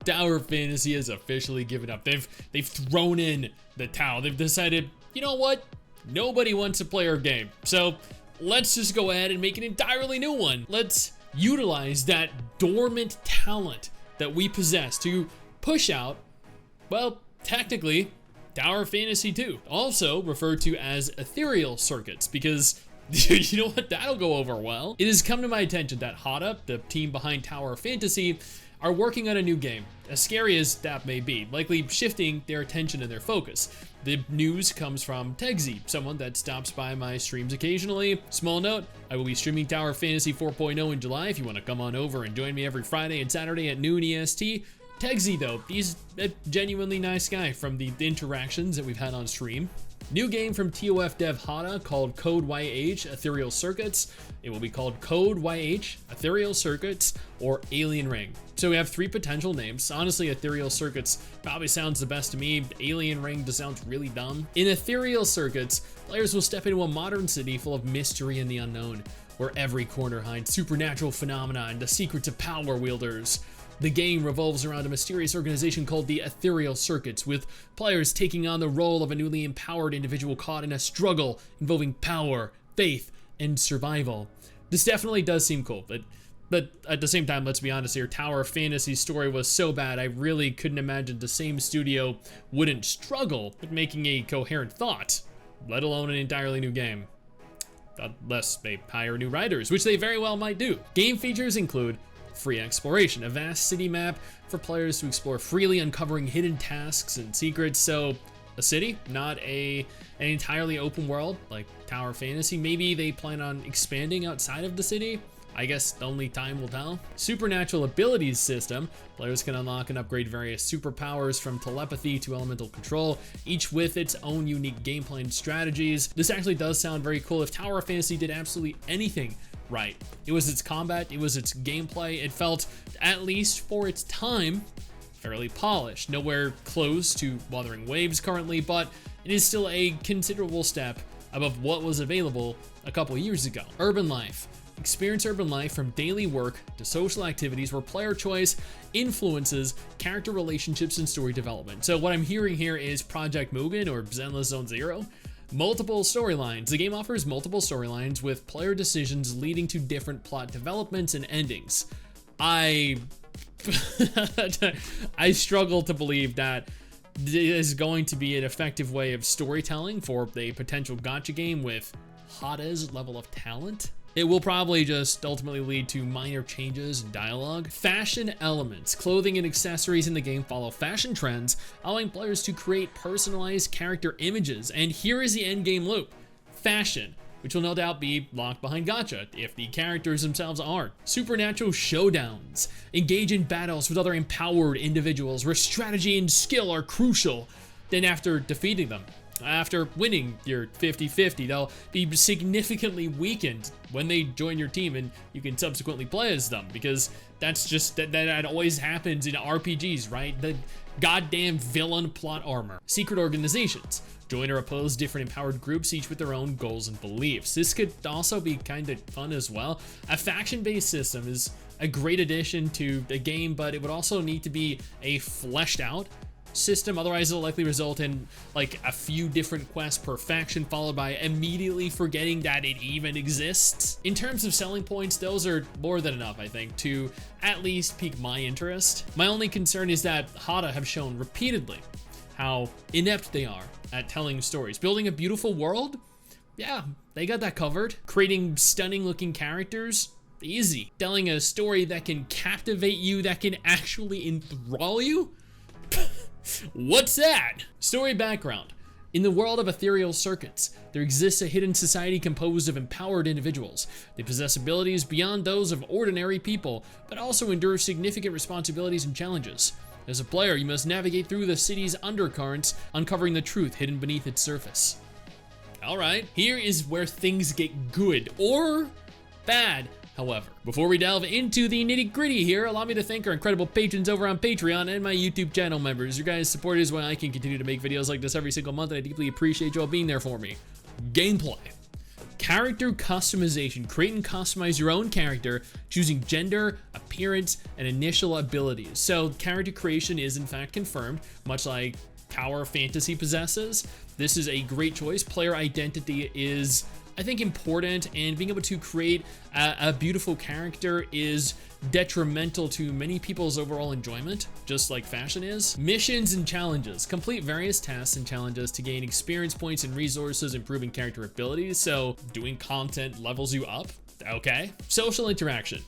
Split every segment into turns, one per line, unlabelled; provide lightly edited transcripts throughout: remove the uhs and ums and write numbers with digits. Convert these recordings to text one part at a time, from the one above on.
Tower Fantasy has officially given up. They've thrown in the towel. They've decided, you know what? Nobody wants to play our game. So let's just go ahead and make an entirely new one. Let's utilize that dormant talent that we possess to push out, well, technically, Tower Fantasy 2, also referred to as ethereal circuits, because you know what, that'll go over well. It has come to my attention that Hotta, the team behind Tower Fantasy, are working on a new game, as scary as that may be, likely shifting their attention and their focus. The news comes from Tegzy, someone that stops by my streams occasionally. Small note, I will be streaming Tower Fantasy 4.0 in July if you want to come on over and join me every Friday and Saturday at noon EST. Tegzy though, he's a genuinely nice guy from the interactions that we've had on stream. New game from TOF dev Hotta called Code YH Ethereal Circuits. It will be called Code YH Ethereal Circuits or Alien Ring. So we have 3 potential names. Honestly, Ethereal Circuits probably sounds the best to me. Alien Ring just sounds really dumb. In Ethereal Circuits, players will step into a modern city full of mystery and the unknown, where every corner hides supernatural phenomena and the secrets of power wielders. The game revolves around a mysterious organization called the Ethereal Circuits, with players taking on the role of a newly empowered individual caught in a struggle involving power, faith, and survival. This definitely does seem cool, but at the same time, let's be honest here, Tower Fantasy's story was so bad, I really couldn't imagine the same studio wouldn't struggle with making a coherent thought, let alone an entirely new game. Unless they hire new writers, which they very well might do. Game features include free exploration, a vast city map for players to explore freely, uncovering hidden tasks and secrets. So a city, not an entirely open world like Tower Fantasy. Maybe they plan on expanding outside of the city. I guess only time will tell. Supernatural abilities system. Players can unlock and upgrade various superpowers from telepathy to elemental control, each with its own unique gameplay and strategies. This actually does sound very cool. If Tower Fantasy did absolutely anything right, it was its combat, it was its gameplay. It felt, at least for its time, fairly polished. Nowhere close to Wuthering Waves currently, but it is still a considerable step above what was available a couple years ago. Urban life. Experience urban life from daily work to social activities where player choice influences character relationships and story development. So what I'm hearing here is Project Mugen or Zenless Zone Zero. Multiple storylines. The game offers multiple storylines with player decisions leading to different plot developments and endings. I struggle to believe that this is going to be an effective way of storytelling for a potential gacha game with Hotta's level of talent. It will probably just ultimately lead to minor changes in dialogue. Fashion elements. Clothing and accessories in the game follow fashion trends, allowing players to create personalized character images. And here is the end game loop. Fashion, which will no doubt be locked behind gacha if the characters themselves aren't. Supernatural showdowns. Engage in battles with other empowered individuals where strategy and skill are crucial. Then after defeating them, after winning your 50-50, they'll be significantly weakened when they join your team, and you can subsequently play as them, because that's just that always happens in RPGs, right? The goddamn villain plot armor. Secret organizations. Join or oppose different empowered groups, each with their own goals and beliefs. This could also be kind of fun as well. A faction-based system is a great addition to the game, but it would also need to be a fleshed out system, otherwise it'll likely result in like a few different quests per faction, followed by immediately forgetting that it even exists. In terms of selling points, those are more than enough, I think, to at least pique my interest. My only concern is that Hotta have shown repeatedly how inept they are at telling stories. Building a beautiful world, yeah, they got that covered. Creating stunning looking characters, easy. Telling a story that can captivate you, that can actually enthrall you, what's that? Story background. In the world of ethereal circuits, there exists a hidden society composed of empowered individuals. They possess abilities beyond those of ordinary people, but also endure significant responsibilities and challenges. As a player, you must navigate through the city's undercurrents, uncovering the truth hidden beneath its surface. Alright, here is where things get good, or bad. However, before we delve into the nitty-gritty here, allow me to thank our incredible patrons over on Patreon and my YouTube channel members. Your guys' support is why I can continue to make videos like this every single month, and I deeply appreciate you all being there for me. Gameplay. Character customization. Create and customize your own character, choosing gender, appearance, and initial abilities. So character creation is in fact confirmed, much like Tower Fantasy possesses. This is a great choice. Player identity is, I think, important, and being able to create a beautiful character is detrimental to many people's overall enjoyment, just like fashion is. Missions and challenges. Complete various tasks and challenges to gain experience points and resources, improving character abilities. So doing content levels you up. Okay. Social interaction.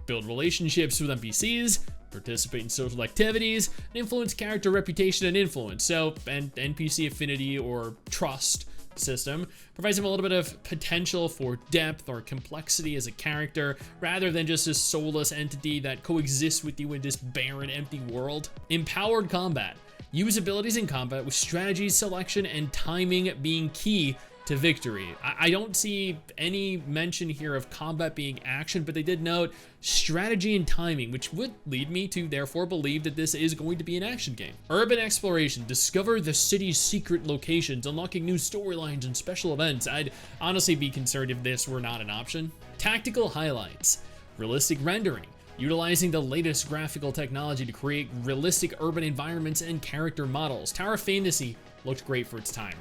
Build relationships with NPCs, participate in social activities, and influence character reputation and influence. So an NPC affinity or trust system provides them a little bit of potential for depth or complexity as a character, rather than just this soulless entity that coexists with you in this barren, empty world. Empowered combat. Use abilities in combat with strategy, selection, and timing being key to victory. I don't see any mention here of combat being action, but they did note strategy and timing, which would lead me to therefore believe that this is going to be an action game. Urban exploration. Discover the city's secret locations, unlocking new storylines and special events. I'd honestly be concerned if this were not an option. Tactical highlights. Realistic rendering. Utilizing the latest graphical technology to create realistic urban environments and character models. Tower Fantasy looked great for its time.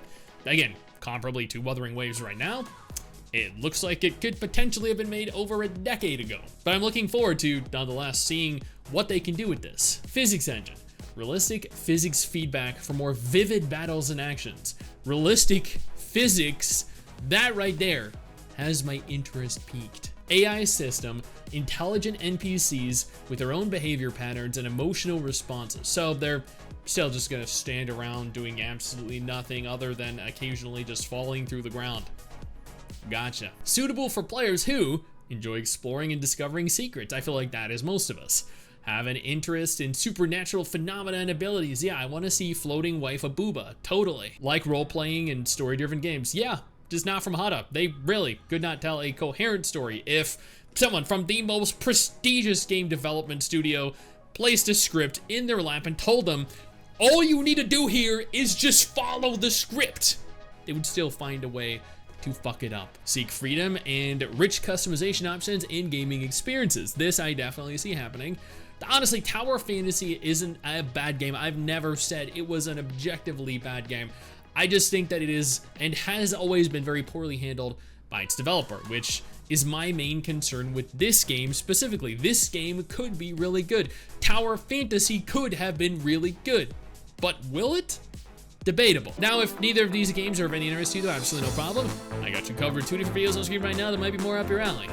Again, comparably to Wuthering Waves right now, it looks like it could potentially have been made over a decade ago. But I'm looking forward to, nonetheless, seeing what they can do with this. Physics engine. Realistic physics feedback for more vivid battles and actions. Realistic physics, that right there has my interest peaked. AI system. Intelligent NPCs with their own behavior patterns and emotional responses. So they're still just gonna stand around doing absolutely nothing other than occasionally just falling through the ground. Gotcha. Suitable for players who enjoy exploring and discovering secrets. I feel like that is most of us. Have an interest in supernatural phenomena and abilities. Yeah, I want to see floating wife a booba. Totally. Like role-playing and story-driven games. Yeah, just not from Hotta. They really could not tell a coherent story if someone from the most prestigious game development studio placed a script in their lap and told them, all you need to do here is just follow the script. They would still find a way to fuck it up. Seek freedom and rich customization options in gaming experiences. This I definitely see happening. Honestly, Tower Fantasy isn't a bad game. I've never said it was an objectively bad game. I just think that it is and has always been very poorly handled by its developer, which is my main concern with this game specifically. This game could be really good. Tower Fantasy could have been really good, but will it? Debatable. Now, if neither of these games are of any interest to you, though, absolutely no problem. I got you covered. 2 different videos on screen right now that might be more up your alley.